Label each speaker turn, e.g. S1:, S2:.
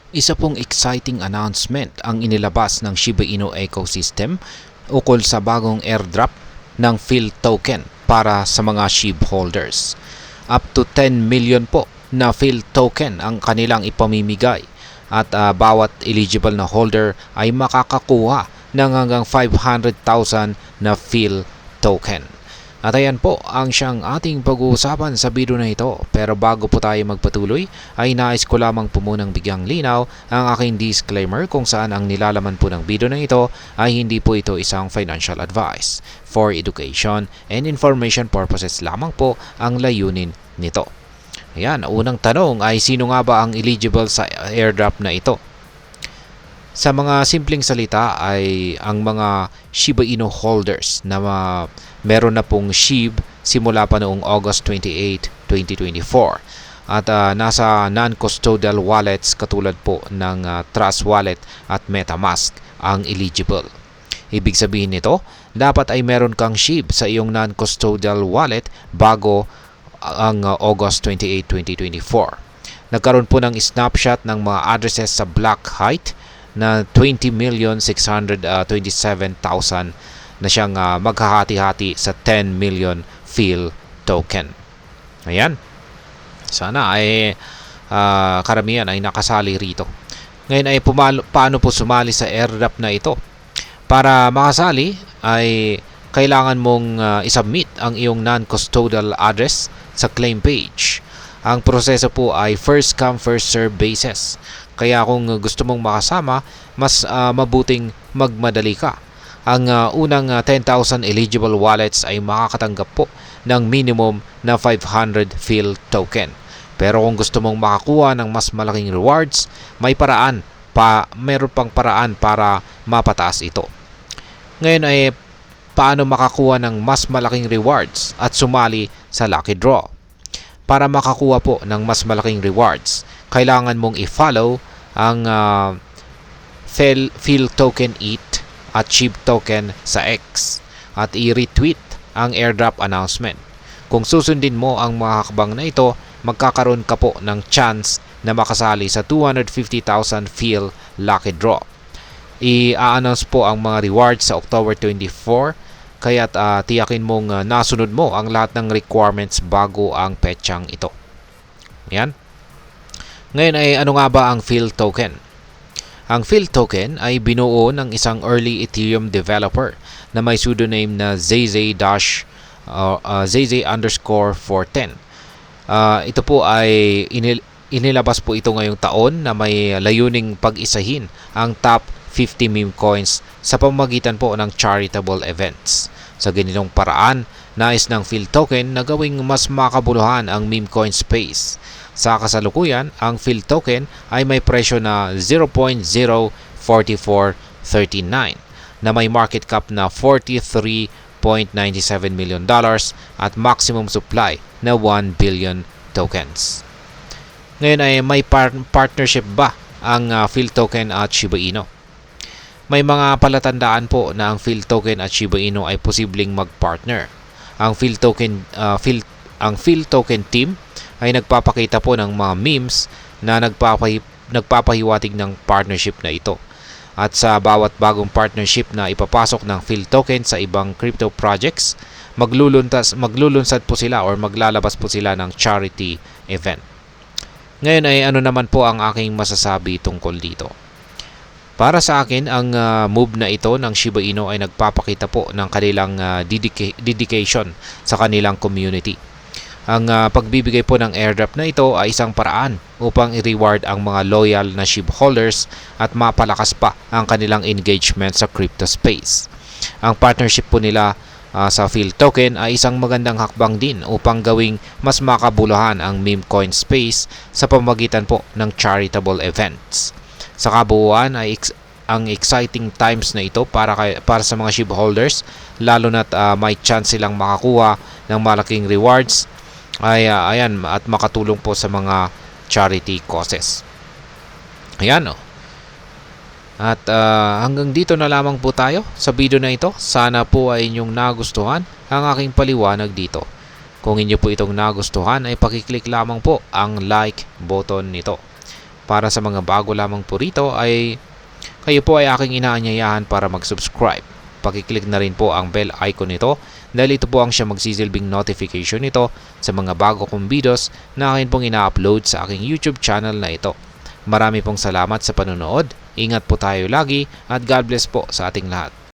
S1: Isa pong exciting announcement ang inilabas ng Shiba Inu ecosystem ukol sa bagong airdrop ng PHIL token para sa mga SHIB holders. Up to 10 million po na PHIL token ang kanilang ipamimigay at bawat eligible na holder ay makakakuha ng hanggang 500,000 na PHIL token. At ayan po ang siyang ating pag-uusapan sa video na ito. Pero bago po tayo magpatuloy ay nais ko lamang po munang bigyang linaw ang aking disclaimer kung saan ang nilalaman po ng video na ito ay hindi po ito isang financial advice. For education and information purposes lamang po ang layunin nito. Ayan, unang tanong ay sino nga ba ang eligible sa airdrop na ito? Sa mga simpleng salita ay ang mga Shiba Inu holders na meron na pong SHIB simula pa noong August 28, 2024 at nasa non-custodial wallets katulad po ng Trust Wallet at MetaMask ang eligible. Ibig sabihin nito, dapat ay meron kang SHIB sa iyong non-custodial wallet bago ang August 28, 2024. Nagkaroon po ng snapshot ng mga addresses sa Blackheit na 20,627,000 na siyang maghahati-hati sa 10 million PHIL token. Ayan. Sana ay karamihan ay nakasali rito. Ngayon ay paano po sumali sa airdrop na ito? Para makasali ay kailangan mong isubmit ang iyong non-custodial address sa claim page. Ang proseso po ay first come first serve basis. Kaya kung gusto mong makasama, mas mabuting magmadali ka. Ang unang 10,000 eligible wallets ay makakatanggap po ng minimum na 500 PHIL token. Pero kung gusto mong makakuha ng mas malaking rewards, meron pang paraan para mapataas ito. Ngayon ay paano makakuha ng mas malaking rewards at sumali sa lucky draw? Para makakuha po ng mas malaking rewards, kailangan mong i-follow ang PHIL token ETH at SHIB token sa X at i-retweet ang airdrop announcement. Kung susundin mo ang mga hakbang na ito, magkakaroon ka po ng chance na makasali sa 250,000 PHIL lucky draw. I-announce po ang mga rewards sa October 24, kaya't tiyakin mong nasunod mo ang lahat ng requirements bago ang petsang ito. Yan. Ngayon ay ano nga ba ang PHIL token? Ang PHIL token ay binuo ng isang early Ethereum developer na may pseudonym na ZZ_410. Ito po ay inilabas po ito ngayong taon na may layuning pag-isahin ang top 50 meme coins sa pamamagitan po ng charitable events. Sa ganitong paraan, nais ng PHIL token na gawing mas makabuluhan ang meme coin space. Sa kasalukuyan, ang PHIL token ay may presyo na 0.04439 na may market cap na $43.97 million at maximum supply na 1 billion tokens. Ngayon ay may partnership ba ang PHIL token at Shiba Inu? May mga palatandaan po na ang PHIL token at Shiba Inu ay posibleng mag-partner. Ang PHIL token team ay nagpapakita po ng mga memes na nagpapahiwatig ng partnership na ito. At sa bawat bagong partnership na ipapasok ng PHIL token sa ibang crypto projects, maglulunsad po sila or maglalabas po sila ng charity event. Ngayon ay ano naman po ang aking masasabi tungkol dito? Para sa akin, ang move na ito ng Shiba Inu ay nagpapakita po ng kanilang dedication sa kanilang community. Ang pagbibigay po ng airdrop na ito ay isang paraan upang i-reward ang mga loyal na SHIB holders at mapalakas pa ang kanilang engagement sa crypto space. Ang partnership po nila sa PHIL token ay isang magandang hakbang din upang gawing mas makabuluhan ang meme coin space sa pamamagitan po ng charitable events. Sa kabuuan ay ang exciting times na ito para sa mga SHIB holders, lalo na't may chance silang makakuha ng malaking rewards ayan, at makatulong po sa mga charity causes. Ayan. At hanggang dito na lamang po tayo sa video na ito. Sana po ay inyong nagustuhan ang aking paliwanag dito. Kung inyo po itong nagustuhan ay pakiclick lamang po ang like button nito. Para sa mga bago lamang po rito ay kayo po ay aking inaanyayahan para mag-subscribe. Pakiclick na rin po ang bell icon nito dahil ito po ang siya magsisilbing notification nito sa mga bago kong videos na akin pong ina-upload sa aking YouTube channel na ito. Marami pong salamat sa panonood. Ingat po tayo lagi at God bless po sa ating lahat.